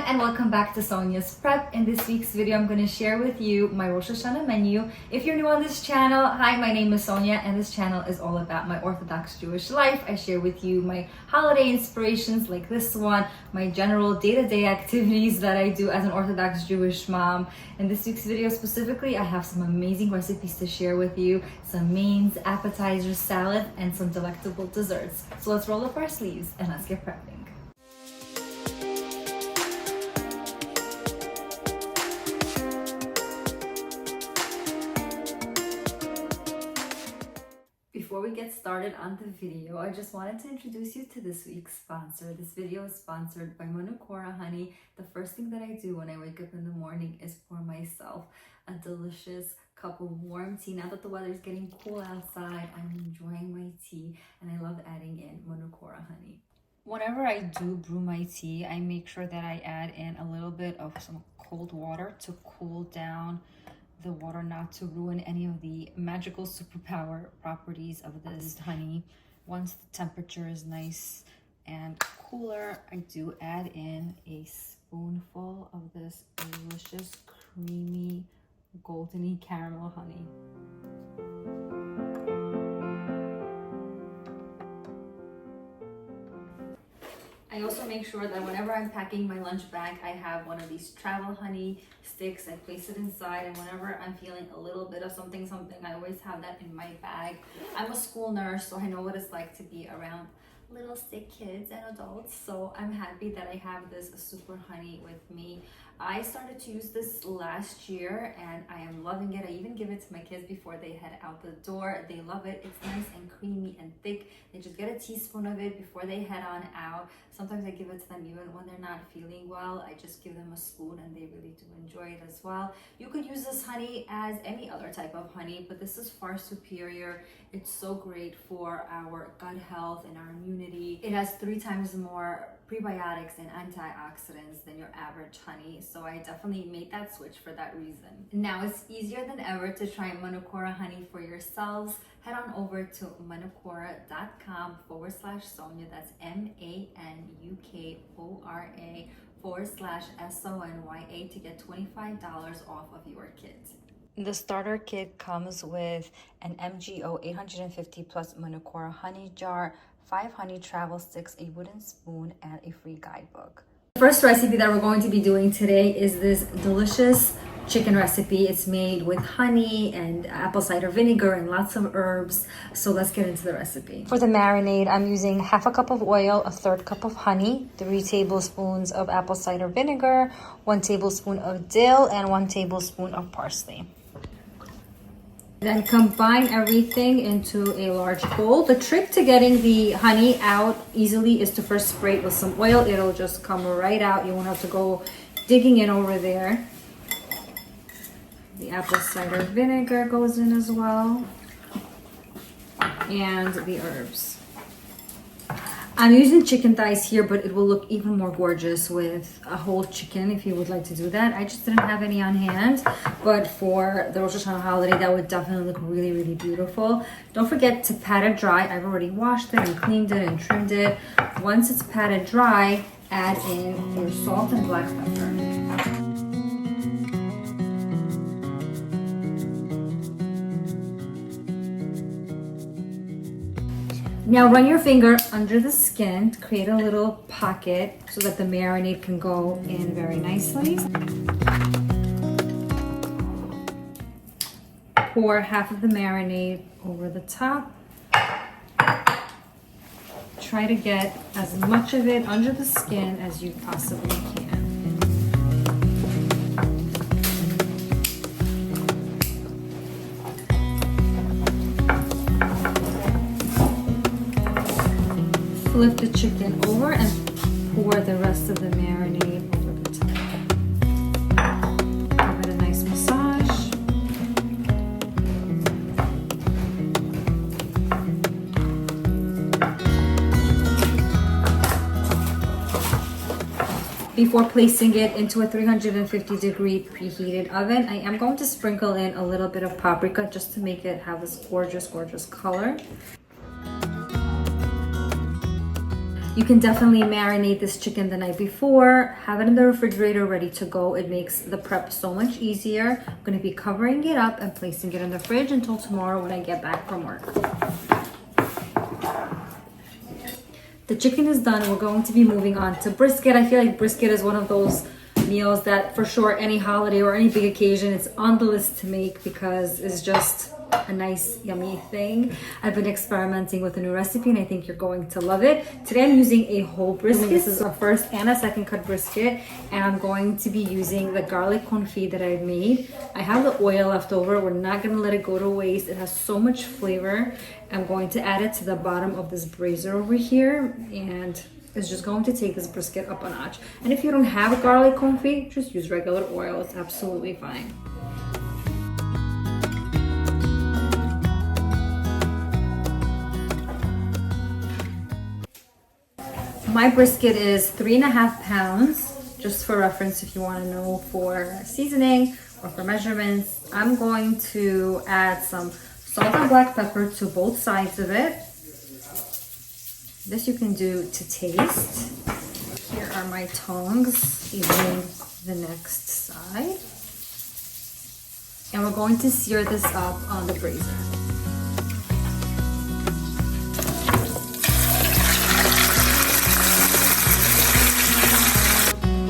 and welcome back to Sonia's Prep. In this week's video, I'm going to share with you my Rosh Hashanah menu. If you're new on this channel, hi, my name is Sonia and this channel is all about my Orthodox Jewish life. I share with you my holiday inspirations like this one, my general day-to-day activities that I do as an Orthodox Jewish mom. In this week's video specifically, I have some amazing recipes to share with you, some mains, appetizers, salad, and some delectable desserts. So let's roll up our sleeves and let's get prepping. Before we get started on the video, I just wanted to introduce you to this week's sponsor. This video is sponsored by Manukora Honey. The first thing that I do when I wake up in the morning is pour myself a delicious cup of warm tea. Now that the weather is getting cool outside, I'm enjoying my tea and I love adding in Manukora Honey. Whenever I do brew my tea, I make sure that I add in a little bit of some cold water to cool down the water, not to ruin any of the magical superpower properties of this honey. Once the temperature is nice and cooler, I do add in a spoonful of this delicious, creamy, goldeny caramel honey. I also make sure that whenever I'm packing my lunch bag, I have one of these travel honey sticks. I place it inside, and whenever I'm feeling a little bit of something, I always have that in my bag. I'm a school nurse, so I know what it's like to be around little sick kids and adults, so I'm happy that I have this super honey with me. I started to use this last year and I am loving it. I even give it to my kids before they head out the door. They love it. It's nice and creamy and thick. They just get a teaspoon of it before they head on out. Sometimes I give it to them even when they're not feeling well. I just give them a spoon and they really do enjoy it as well. You could use this honey as any other type of honey, but this is far superior. It's so great for our gut health and our immunity. It has 3 times more prebiotics and antioxidants than your average honey, so I definitely made that switch for that reason. Now it's easier than ever to try Manukora honey for yourselves. Head on over to manukora.com/Sonia. That's MANUKORA/SONYA to get $25 off of your kit. The starter kit comes with an MGO 850 plus Manukora honey jar, 5 honey travel sticks, a wooden spoon, and a free guidebook. The first recipe that we're going to be doing today is this delicious chicken recipe. It's made with honey and apple cider vinegar and lots of herbs. So let's get into the recipe. For the marinade, I'm using half a cup of oil, a 1/3 cup of honey, 3 tablespoons of apple cider vinegar, 1 tablespoon of dill, and 1 tablespoon of parsley. Then combine everything into a large bowl. The trick to getting the honey out easily is to first spray it with some oil. It'll just come right out. You won't have to go digging in over there. The apple cider vinegar goes in as well. And the herbs. I'm using chicken thighs here, but it will look even more gorgeous with a whole chicken if you would like to do that. I just didn't have any on hand, but for the Rosh Hashanah holiday, that would definitely look really, really beautiful. Don't forget to pat it dry. I've already washed it and cleaned it and trimmed it. Once it's patted dry, add in your salt and black pepper. Now run your finger under the skin to create a little pocket so that the marinade can go in very nicely. Pour half of the marinade over the top. Try to get as much of it under the skin as you possibly can. Flip the chicken over and pour the rest of the marinade over the top. Give it a nice massage. Before placing it into a 350-degree preheated oven, I am going to sprinkle in a little bit of paprika just to make it have this gorgeous, gorgeous color. You can definitely marinate this chicken the night before, have it in the refrigerator ready to go. It makes the prep so much easier. I'm gonna be covering it up and placing it in the fridge until tomorrow when I get back from work. The chicken is done. We're going to be moving on to brisket. I feel like brisket is one of those meals that for sure any holiday or any big occasion, it's on the list to make because it's just a nice yummy thing. I've been experimenting with a new recipe and I think you're going to love it. Today I'm using a whole brisket. This is a first and a second cut brisket, and I'm going to be using the garlic confit that I've made. I have the oil left over. We're not going to let it go to waste. It has so much flavor. I'm going to add it to the bottom of this brazier over here, and it's just going to take this brisket up a notch. And if you don't have a garlic confit, just use regular oil. It's absolutely fine. My brisket is 3.5 pounds, just for reference if you want to know for seasoning or for measurements. I'm going to add some salt and black pepper to both sides of it. This you can do to taste. Here are my tongs, seasoning the next side. And we're going to sear this up on the brazier.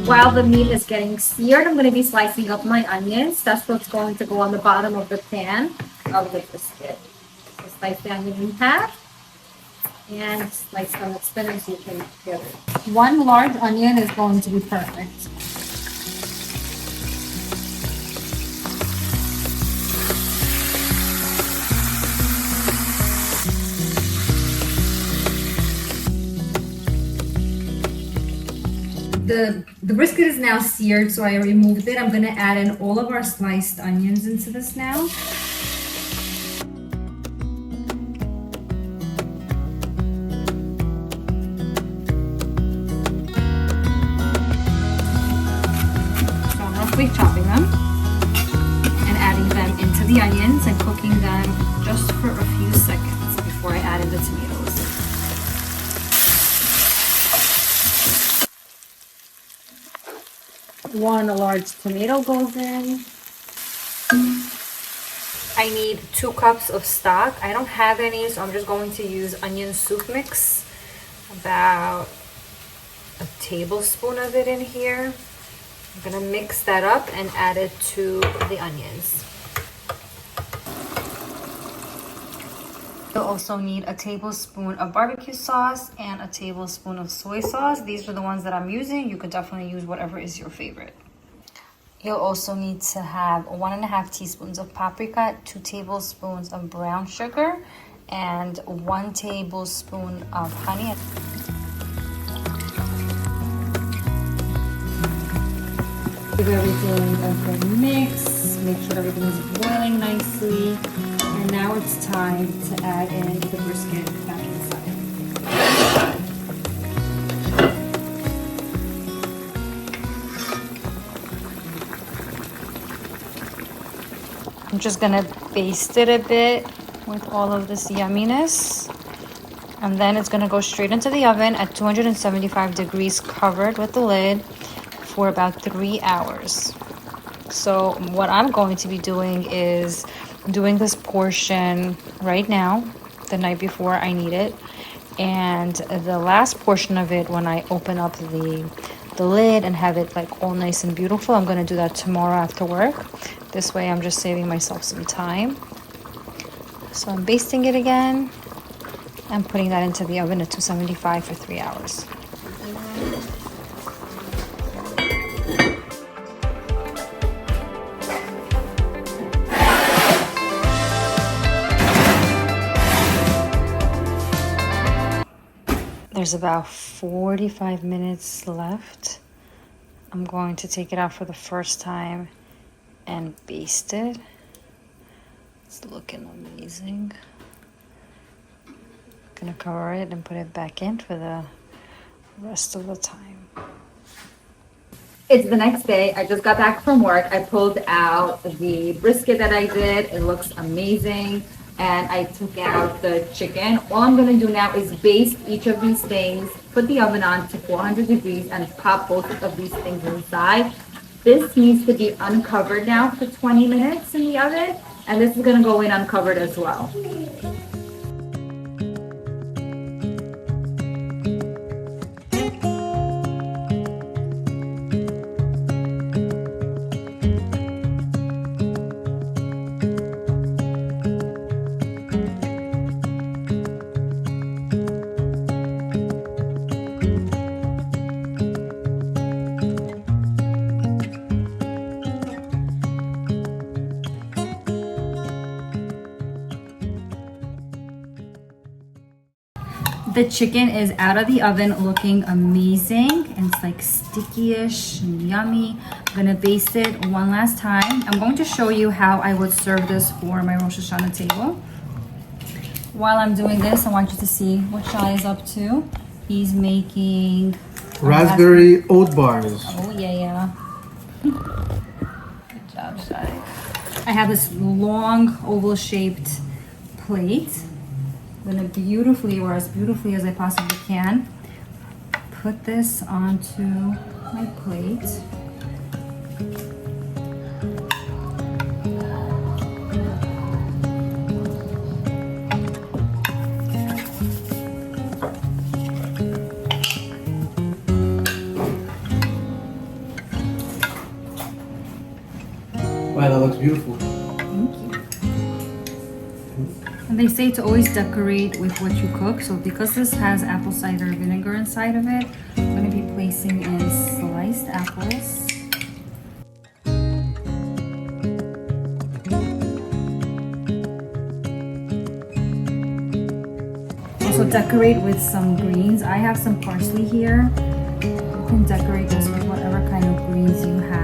While the meat is getting seared, I'm going to be slicing up my onions. That's what's going to go on the bottom of the pan of the brisket. So slice the onion in half and slice some spinach so you can peel it. One large onion is going to be perfect. The brisket is now seared, so I removed it. I'm going to add in all of our sliced onions into this now. So I'm roughly chopping them and adding them into the onions and cooking them just for a few seconds before I add in the tomatoes. One large tomato goes in. I need 2 cups of stock. I don't have any, so I'm just going to use onion soup mix. About a tablespoon of it in here. I'm gonna mix that up and add it to the onions. You'll also need a tablespoon of barbecue sauce and a tablespoon of soy sauce. These are the ones that I'm using. You could definitely use whatever is your favorite. You'll also need to have 1.5 teaspoons of paprika, 2 tablespoons of brown sugar, and 1 tablespoon of honey. Give everything a good mix. Make sure everything is boiling nicely. And now it's time to add in the brisket back inside. I'm just gonna baste it a bit with all of this yumminess. And then it's gonna go straight into the oven at 275 degrees covered with the lid for about 3 hours. So what I'm going to be doing is doing this portion right now, the night before I need it, and the last portion of it when I open up the lid and have it like all nice and beautiful. I'm gonna do that tomorrow after work. This way I'm just saving myself some time. So I'm basting it again and putting that into the oven at 275 for 3 hours. There's about 45 minutes left. I'm going to take it out for the first time and baste it. It's looking amazing. Gonna cover it and put it back in for the rest of the time. It's the next day. I just got back from work. I pulled out the brisket that I did. It looks amazing. and I took out the chicken. All I'm gonna do now is baste each of these things, put the oven on to 400 degrees, and pop both of these things inside. This needs to be uncovered now for 20 minutes in the oven, and this is gonna go in uncovered as well. The chicken is out of the oven looking amazing, and it's like sticky-ish and yummy. I'm gonna baste it one last time. I'm going to show you how I would serve this for my Rosh Hashanah table. While I'm doing this, I want you to see what Shai is up to. He's making raspberry oat bars. Oh yeah. Good job, Shai. I have this long oval-shaped plate. I'm gonna beautifully, or as beautifully as I possibly can, put this onto my plate. Wow, that looks beautiful. And they say to always decorate with what you cook. So because this has apple cider vinegar inside of it, I'm going to be placing in sliced apples. Also decorate with some greens. I have some parsley here. You can decorate this with whatever kind of greens you have.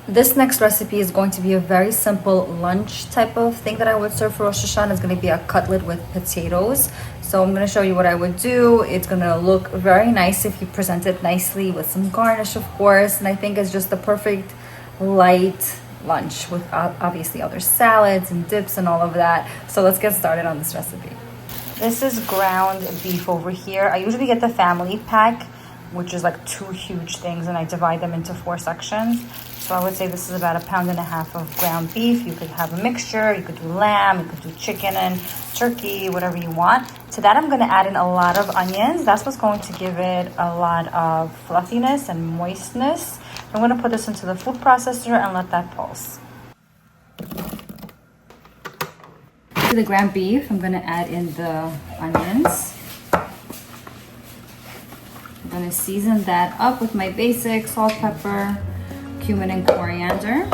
This next recipe is going to be a very simple lunch type of thing that I would serve for Rosh Hashanah. It's going to be a cutlet with potatoes. So I'm going to show you what I would do. It's going to look very nice if you present it nicely with some garnish, of course. And I think it's just the perfect light lunch with obviously other salads and dips and all of that. So let's get started on this recipe. This is ground beef over here. I usually get the family pack, which is like 2 huge things, and I divide them into 4 sections. So I would say this is about 1.5 pounds of ground beef. You could have a mixture, you could do lamb, you could do chicken and turkey, whatever you want. To that I'm gonna add in a lot of onions. That's what's going to give it a lot of fluffiness and moistness. I'm gonna put this into the food processor and let that pulse. To the ground beef, I'm gonna add in the onions. I'm gonna season that up with my basic salt, pepper, cumin, and coriander.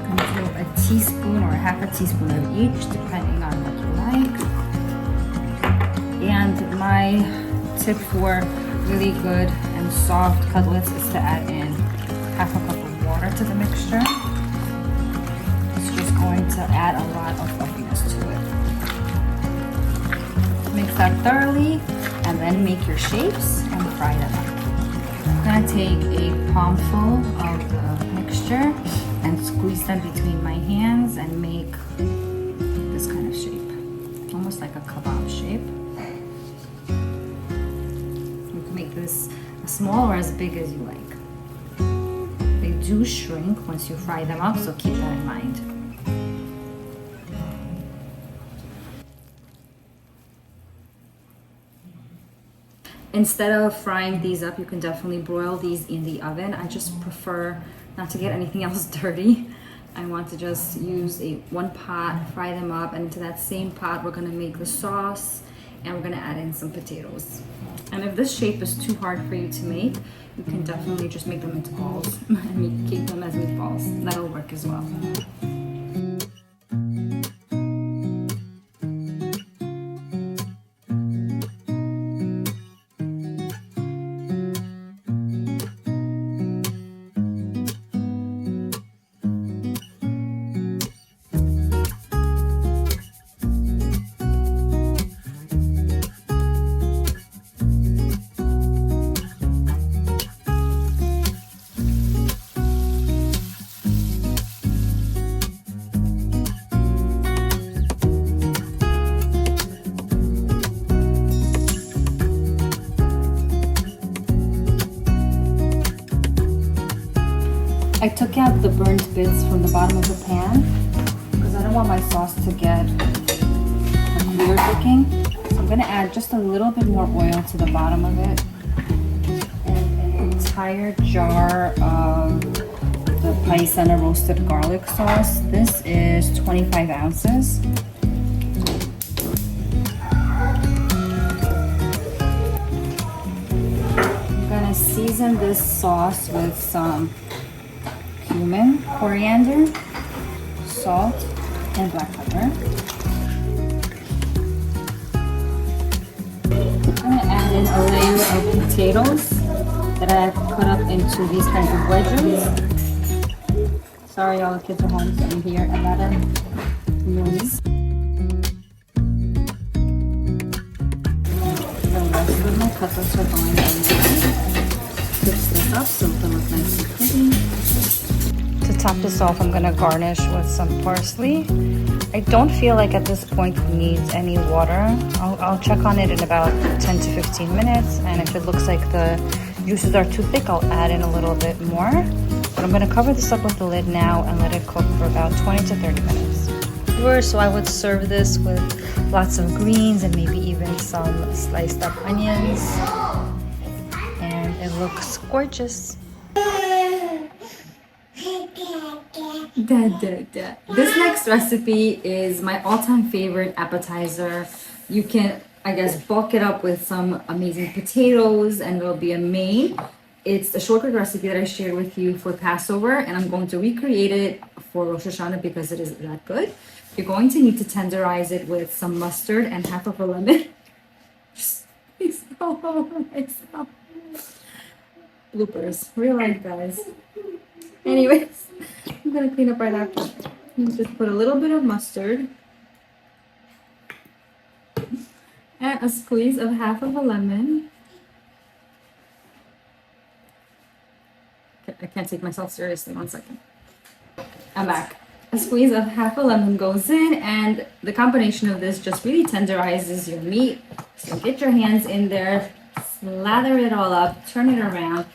I'm gonna do a teaspoon or half a teaspoon of each, depending on what you like. And my tip for really good and soft cutlets is to add in half a cup of water to the mixture. It's just going to add a lot of fluffiness to it. Mix that thoroughly and then make your shapes and fry them up. I'm gonna take a palmful of the mixture and squeeze them between my hands and make this kind of shape, almost like a kebab shape. You can make this as small or as big as you like. They do shrink once you fry them up, so keep that in mind. Instead of frying these up, you can definitely broil these in the oven. I just prefer not to get anything else dirty. I want to just use one pot, fry them up, and into that same pot we're gonna make the sauce and we're gonna add in some potatoes. And if this shape is too hard for you to make, you can definitely just make them into balls and keep them as meatballs. That'll work as well. I took out the burnt bits from the bottom of the pan because I don't want my sauce to get weird looking. So I'm gonna add just a little bit more oil to the bottom of it and an entire jar of the paisana roasted garlic sauce. This is 25 ounces. I'm gonna season this sauce with some cumin, coriander, salt, and black pepper. I'm gonna add in a layer of potatoes that I've cut up into these kinds of wedges. Sorry, all the kids are home, so I'm here. I gotta noise. The rest of my peppers are going in there. Fix this up so it'll look nice and pretty. To top this off, I'm gonna garnish with some parsley. I don't feel like at this point it needs any water. I'll check on it in about 10 to 15 minutes, and if it looks like the juices are too thick, I'll add in a little bit more. But I'm gonna cover this up with the lid now and let it cook for about 20 to 30 minutes. So I would serve this with lots of greens and maybe even some sliced up onions. And it looks gorgeous. This next recipe is my all-time favorite appetizer. You can, I guess, bulk it up with some amazing potatoes and it'll be a main. It's a shortbread recipe that I shared with you for Passover, and I'm going to recreate it for Rosh Hashanah because it is that good. You're going to need to tenderize it with some mustard and half of a lemon. Just all over myself. Bloopers, real life, guys. Anyways, I'm gonna clean up right after. Just put a little bit of mustard and a squeeze of half of a lemon. I can't take myself seriously. 1 second. I'm back. A squeeze of half a lemon goes in, and the combination of this just really tenderizes your meat. So get your hands in there, slather it all up, turn it around,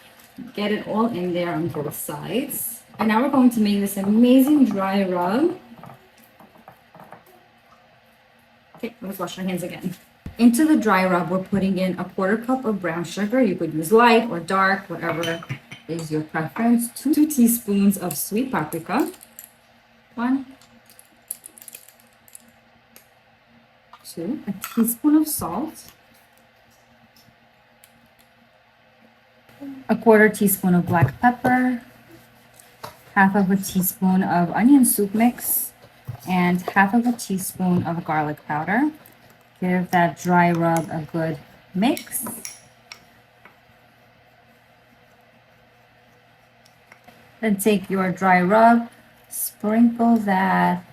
get it all in there on both sides. And now we're going to make this amazing dry rub. Okay, let's wash our hands again. Into the dry rub, we're putting in a 1/4 cup of brown sugar. You could use light or dark, whatever is your preference. 2 teaspoons of sweet paprika. 1, 2, a teaspoon of salt. 1/4 teaspoon of black pepper. Half of a teaspoon of onion soup mix. And half of a teaspoon of garlic powder. Give that dry rub a good mix. Then take your dry rub, sprinkle that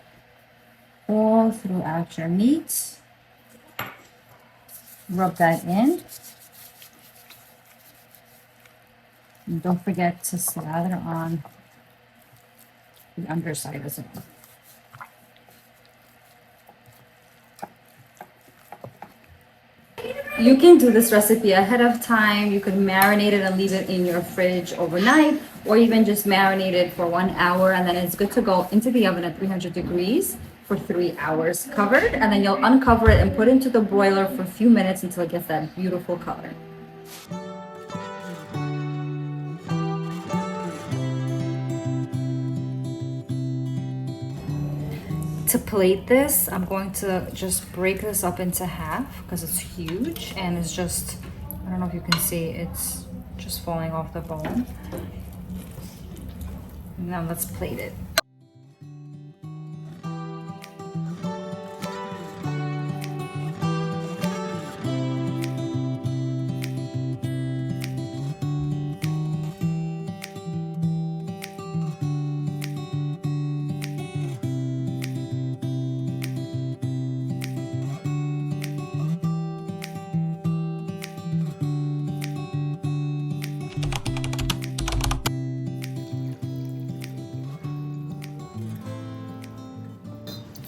all throughout your meat. Rub that in. And don't forget to slather on the underside as well. You can do this recipe ahead of time. You could marinate it and leave it in your fridge overnight, or even just marinate it for 1 hour, and then it's good to go into the oven at 300 degrees for 3 hours covered, and then you'll uncover it and put it into the broiler for a few minutes until it gets that beautiful color. to plate this, I'm going to just break this up into half because it's huge and it's just, I don't know if you can see, it's just falling off the bone. Now let's plate it.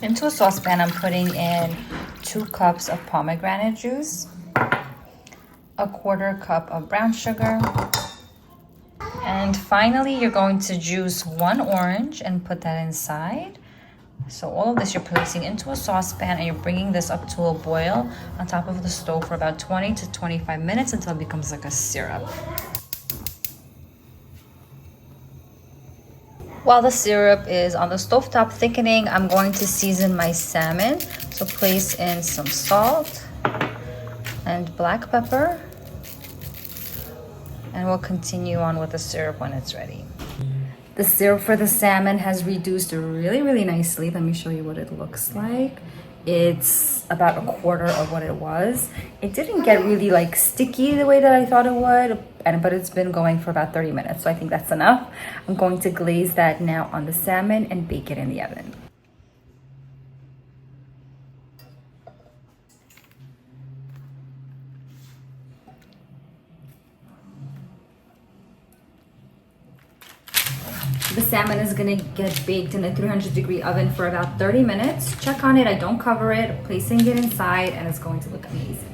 Into a saucepan, I'm putting in 2 cups of pomegranate juice, 1/4 cup of brown sugar, and finally you're going to juice 1 orange and put that inside. So all of this you're placing into a saucepan and you're bringing this up to a boil on top of the stove for about 20 to 25 minutes until it becomes like a syrup. While the syrup is on the stovetop thickening, I'm going to season my salmon. So place in some salt and black pepper. And we'll continue on with the syrup when it's ready. The syrup for the salmon has reduced really, really nicely. Let me show you what it looks like. It's about 1/4 of what it was. It didn't get really like sticky the way that I thought it would, but it's been going for about 30 minutes, so I think that's enough. I'm going to glaze that now on the salmon and bake it in the oven. The salmon is gonna get baked in a 300-degree oven for about 30 minutes. Check on it, I don't cover it, placing it inside, and it's going to look amazing.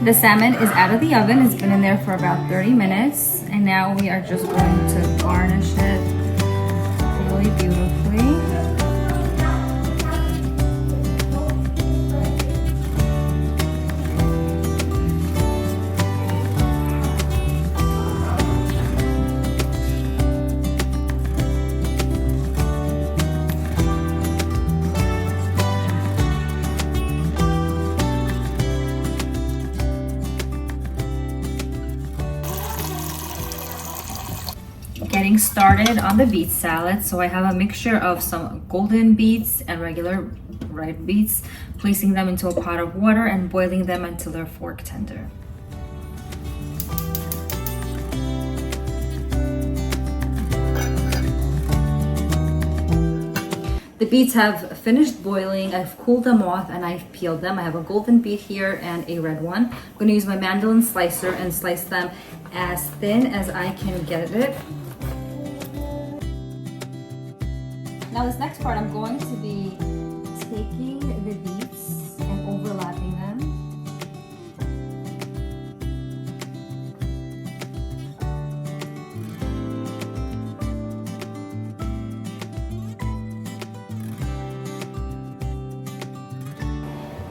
The salmon is out of the oven, it's been in there for about 30 minutes, and now we are just going to garnish it really beautifully. Getting started on the beet salad. So I have a mixture of some golden beets and regular red beets, placing them into a pot of water and boiling them until they're fork tender. The beets have finished boiling. I've cooled them off and I've peeled them. I have a golden beet here and a red one. I'm going to use my mandolin slicer and slice them as thin as I can get it. Now this next part, I'm going to be taking the beets and overlapping them.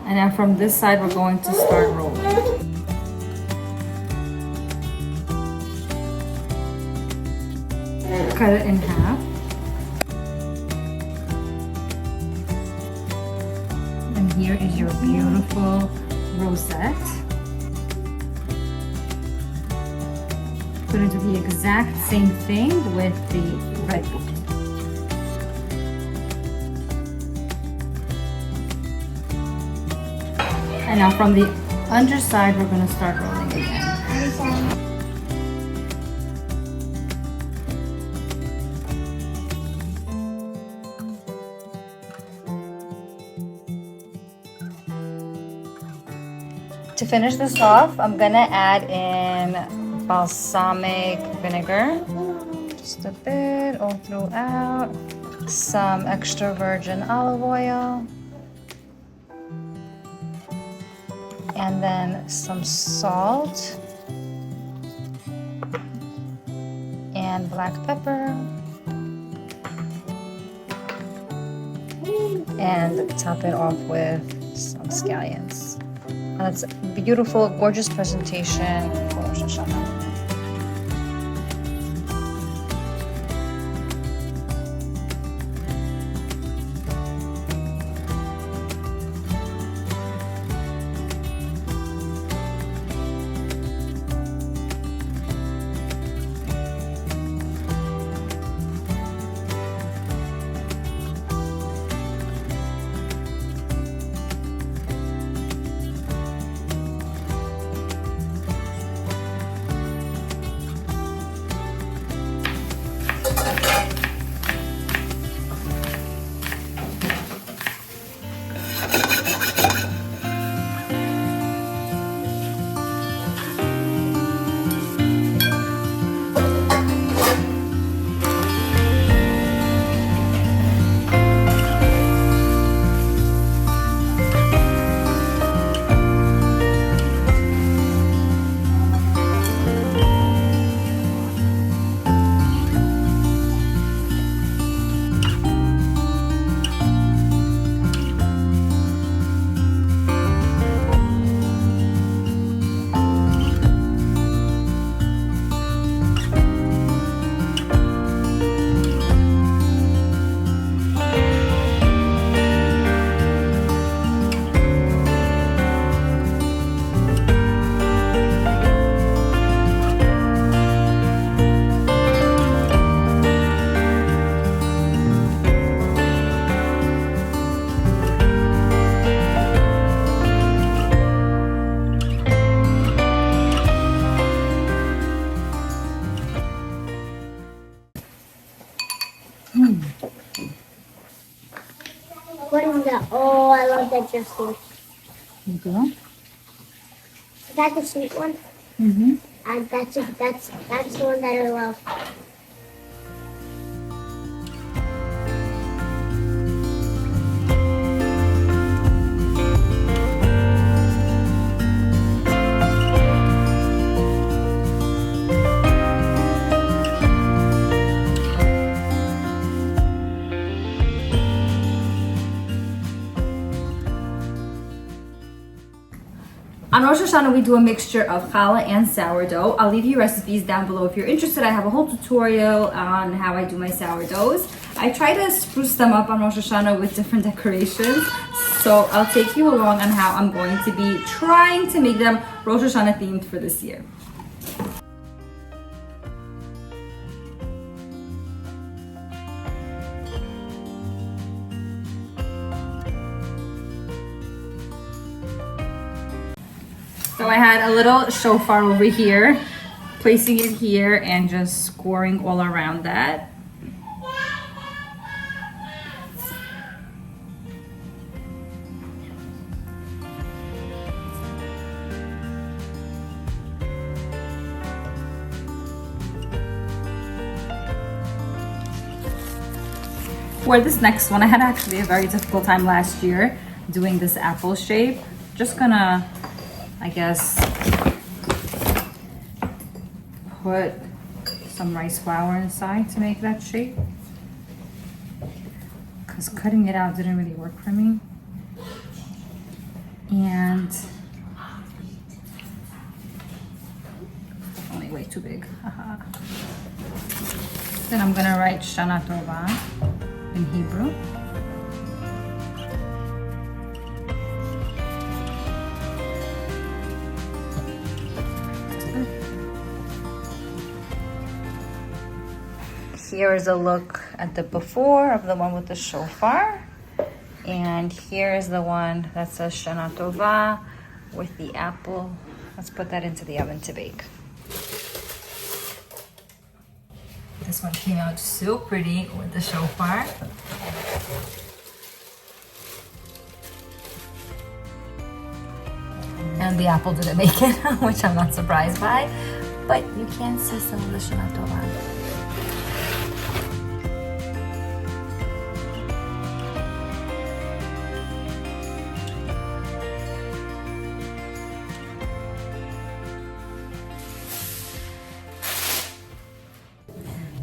And then from this side, we're going to start rolling. Cut it in half. Here is your beautiful rosette. Going to do the exact same thing with the red beet. And now from the underside, we're going to start rolling again. To finish this off, I'm gonna add in balsamic vinegar, just a bit all throughout, some extra virgin olive oil, and then some salt and black pepper, and top it off with some scallions. And it's a beautiful, gorgeous presentation for Rosh Hashanah. What is that? Oh, I love that dressing. You go. Is that the sweet one? Mm-hmm. That's the one that I love. On Rosh Hashanah, we do a mixture of challah and sourdough. I'll leave you recipes down below if you're interested. I have a whole tutorial on how I do my sourdoughs. I try to spruce them up on Rosh Hashanah with different decorations. So I'll take you along on how I'm going to be trying to make them Rosh Hashanah themed for this year. So I had a little shofar over here, placing it here and just scoring all around that. For this next one, I had actually a very difficult time last year doing this apple shape. Just gonna, I guess, put some rice flour inside to make that shape, because cutting it out didn't really work for me. And only way too big. Then I'm gonna write Shana Tova in Hebrew. Here is a look at the before of the one with the shofar. And here is the one that says Shana Tova with the apple. Let's put that into the oven to bake. This one came out so pretty with the shofar. And the apple didn't make it, which I'm not surprised by. But you can see some of the Shana Tova.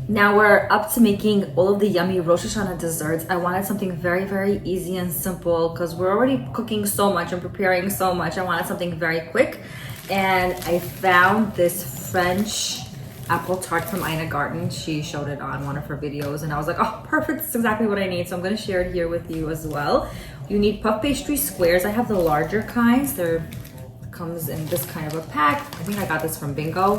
Now we're up to making all of the yummy Rosh Hashanah desserts. I wanted something very, very easy and simple because we're already cooking so much and preparing so much. I wanted something very quick. And I found this French apple tart from Ina Garten. She showed it on one of her videos and I was like, oh, perfect, this is exactly what I need. So I'm gonna share it here with you as well. You need puff pastry squares. I have the larger kinds. Comes in this kind of a pack. I think I got this from Bingo.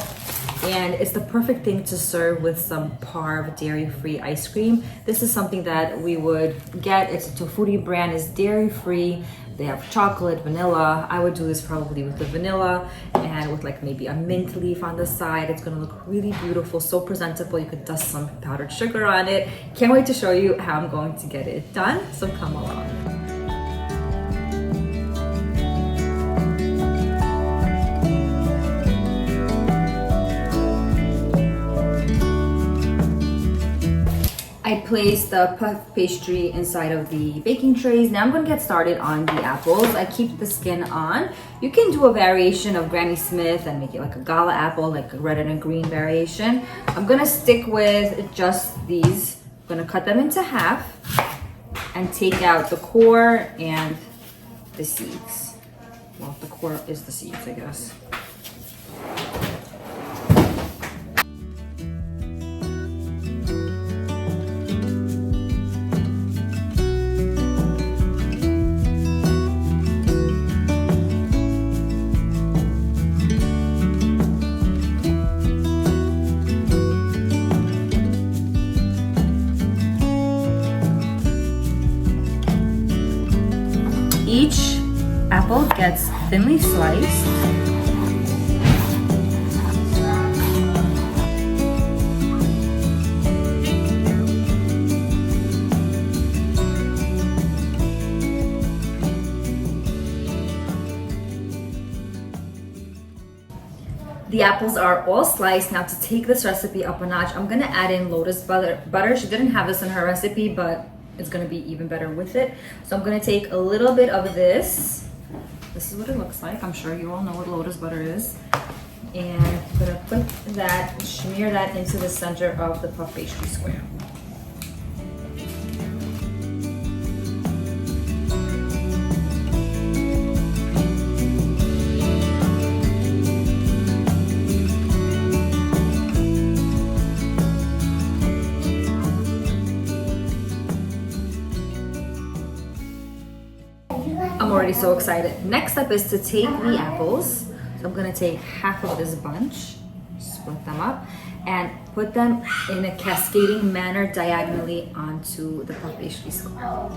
And it's the perfect thing to serve with some Parv dairy-free ice cream. This is something that we would get. It's a Tofuri brand, it's dairy-free. They have chocolate, vanilla. I would do this probably with the vanilla and with like maybe a mint leaf on the side. It's gonna look really beautiful, so presentable. You could dust some powdered sugar on it. Can't wait to show you how I'm going to get it done, so come along. I placed the puff pastry inside of the baking trays. Now I'm gonna get started on the apples. I keep the skin on. You can do a variation of Granny Smith and make it like a gala apple, like a red and a green variation. I'm gonna stick with just these. I'm gonna cut them into half and take out the core and the seeds. Well, the core is the seeds, I guess. Each apple gets thinly sliced. The apples are all sliced. Now to take this recipe up a notch, I'm gonna add in lotus butter. She didn't have this in her recipe, but it's gonna be even better with it. So I'm gonna take a little bit of this. This is what it looks like. I'm sure you all know what lotus butter is. And I'm gonna put that, smear that into the center of the puff pastry square. I'm already so excited. Next step is to take the apples. So I'm gonna take half of this bunch, split them up, and put them in a cascading manner diagonally onto the puff pastry square.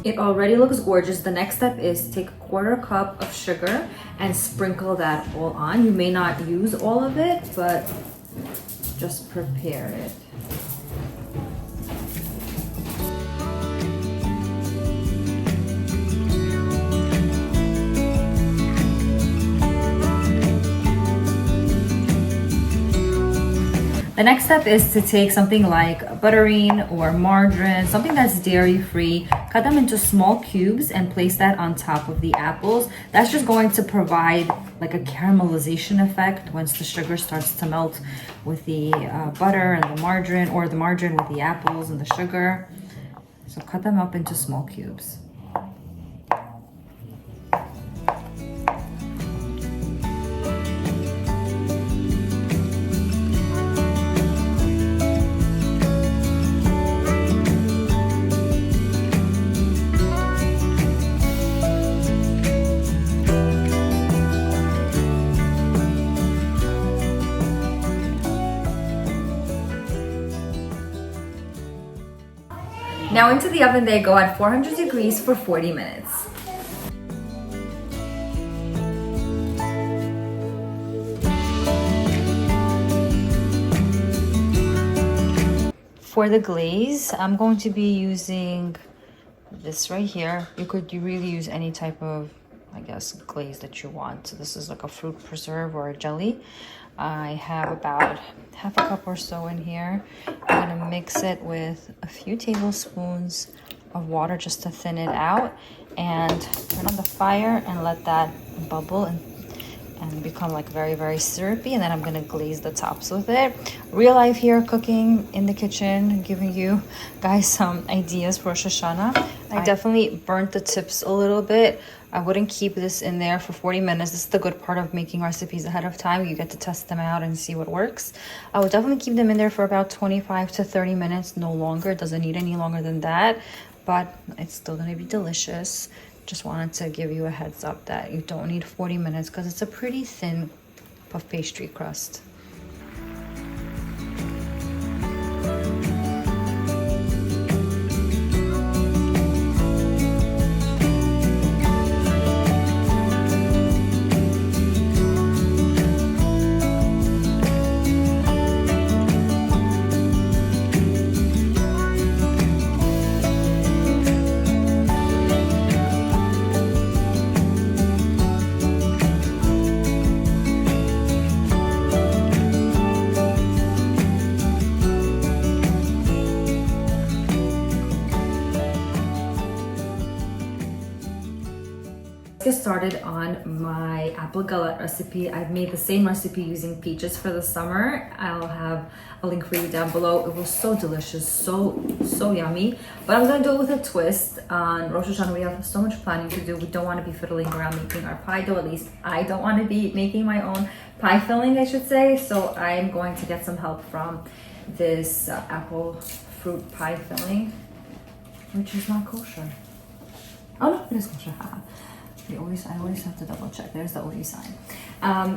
It already looks gorgeous. The next step is take a 1/4 cup of sugar and sprinkle that all on. You may not use all of it, but just prepare it. The next step is to take something like butterine or margarine, something that's dairy-free, cut them into small cubes and place that on top of the apples. That's just going to provide like a caramelization effect once the sugar starts to melt with the butter and the margarine, or the margarine with the apples and the sugar. So cut them up into small cubes. Now into the oven they go at 400 degrees for 40 minutes. For the glaze, I'm going to be using this right here. You could really use any type of, I guess, glaze that you want. So this is like a fruit preserve or a jelly. I have about 1/2 cup or so in here. I'm gonna mix it with a few tablespoons of water just to thin it out, and turn on the fire and let that bubble and become like very, very syrupy. And then I'm gonna glaze the tops with it. Real life here, cooking in the kitchen, giving you guys some ideas for Rosh Hashanah. I definitely burnt the tips a little bit. I wouldn't keep this in there for 40 minutes. This is the good part of making recipes ahead of time. You get to test them out and see what works. I would definitely keep them in there for about 25 to 30 minutes, no longer. It doesn't need any longer than that, but it's still gonna be delicious. Just wanted to give you a heads up that you don't need 40 minutes because it's a pretty thin puff pastry crust. Get started on my apple gallete recipe. I've made the same recipe using peaches for the summer. I'll have a link for you down below. It was so delicious, so yummy. But I'm gonna do it with a twist. On Rosh Hashanah we have so much planning to do. We don't want to be fiddling around making our pie dough. At least I don't want to be making my own pie filling, I should say. So I'm going to get some help from this apple fruit pie filling, which is not kosher. Oh no, it is kosher. I always have to double check. There's the OU sign.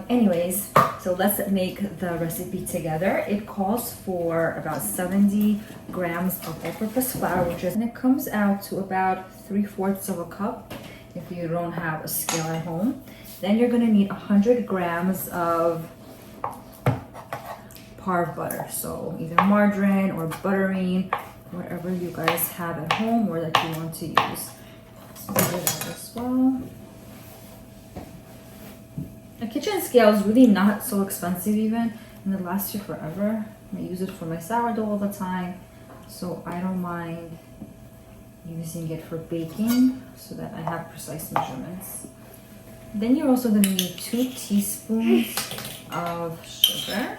Anyways, so let's make the recipe together. It calls for about 70 grams of all-purpose flour, and it comes out to about 3/4 of a cup if you don't have a scale at home. Then you're gonna need 100 grams of parve butter. So either margarine or butterine, whatever you guys have at home or that you want to use. So do that as well. A kitchen scale is really not so expensive even, and it lasts you forever. I use it for my sourdough all the time, so I don't mind using it for baking so that I have precise measurements. Then you're also going to need 2 teaspoons of sugar.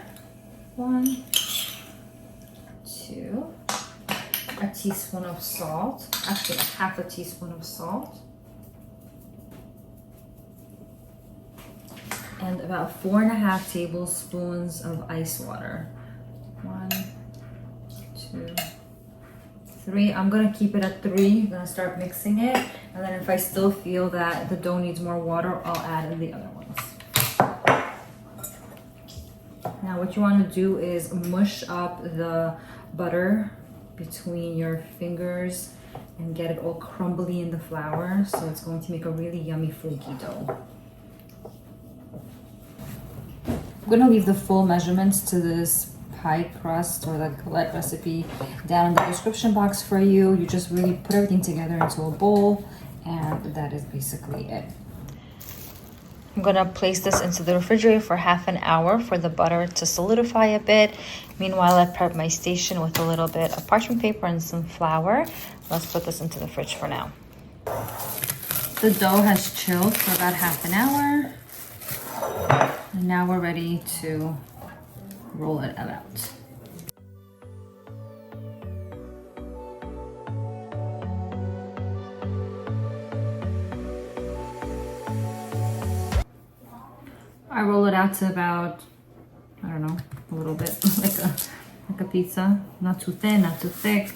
1, 2, a teaspoon of salt, actually half a teaspoon of salt, and about 4.5 tablespoons of ice water. 1, 2, 3. I'm gonna keep it at 3. I'm gonna start mixing it, and then if I still feel that the dough needs more water, I'll add in the other ones. Now what you want to do is mush up the butter between your fingers and get it all crumbly in the flour, so it's going to make a really yummy flaky dough. I'm gonna leave the full measurements to this pie crust or the galette recipe down in the description box for you. You just really put everything together into a bowl, and that is basically it. I'm gonna place this into the refrigerator for half an hour for the butter to solidify a bit. Meanwhile, I prep my station with a little bit of parchment paper and some flour. Let's put this into the fridge for now. The dough has chilled for about half an hour. And now we're ready to roll it about. I roll it out to about, I don't know, a little bit like a pizza. Not too thin, not too thick.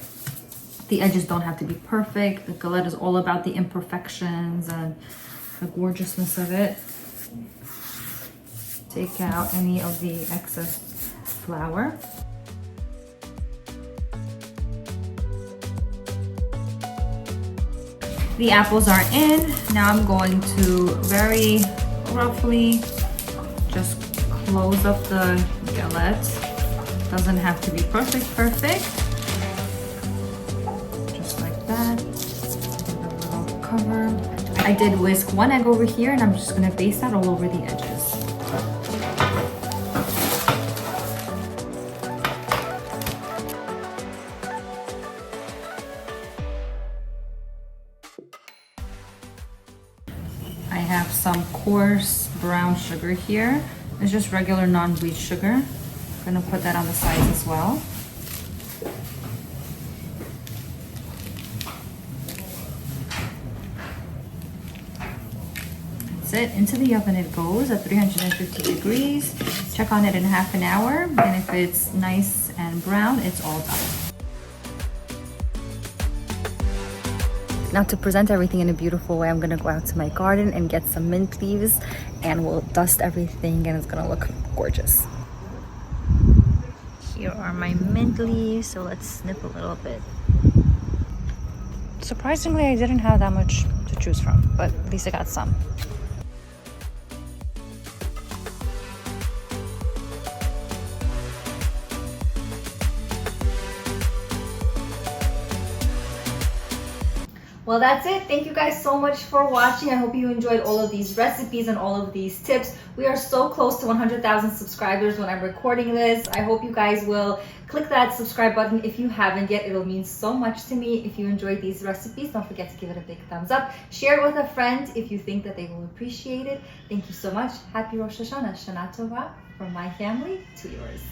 The edges don't have to be perfect. The galette is all about the imperfections and the gorgeousness of it. Take out any of the excess flour. The apples are in. Now I'm going to very roughly just close up the galette. Doesn't have to be perfect. Just like that. Give it a little cover. I did whisk 1 egg over here, and I'm just gonna baste that all over the edges. I have some coarse brown sugar here. It's just regular non-bleached sugar. I'm gonna put that on the sides as well. That's it. Into the oven it goes at 350 degrees. Check on it in half an hour, and if it's nice and brown, it's all done. Now to present everything in a beautiful way, I'm gonna go out to my garden and get some mint leaves, and we'll dust everything, and it's gonna look gorgeous. Here are my mint leaves, so let's snip a little bit. Surprisingly, I didn't have that much to choose from, but at least I got some. Well, that's it. Thank you guys so much for watching. I hope you enjoyed all of these recipes and all of these tips. We are so close to 100,000 subscribers when I'm recording this. I hope you guys will click that subscribe button if you haven't yet. It'll mean so much to me. If you enjoyed these recipes, don't forget to give it a big thumbs up. Share it with a friend if you think that they will appreciate it. Thank you so much. Happy Rosh Hashanah. Shana Tova from my family to yours.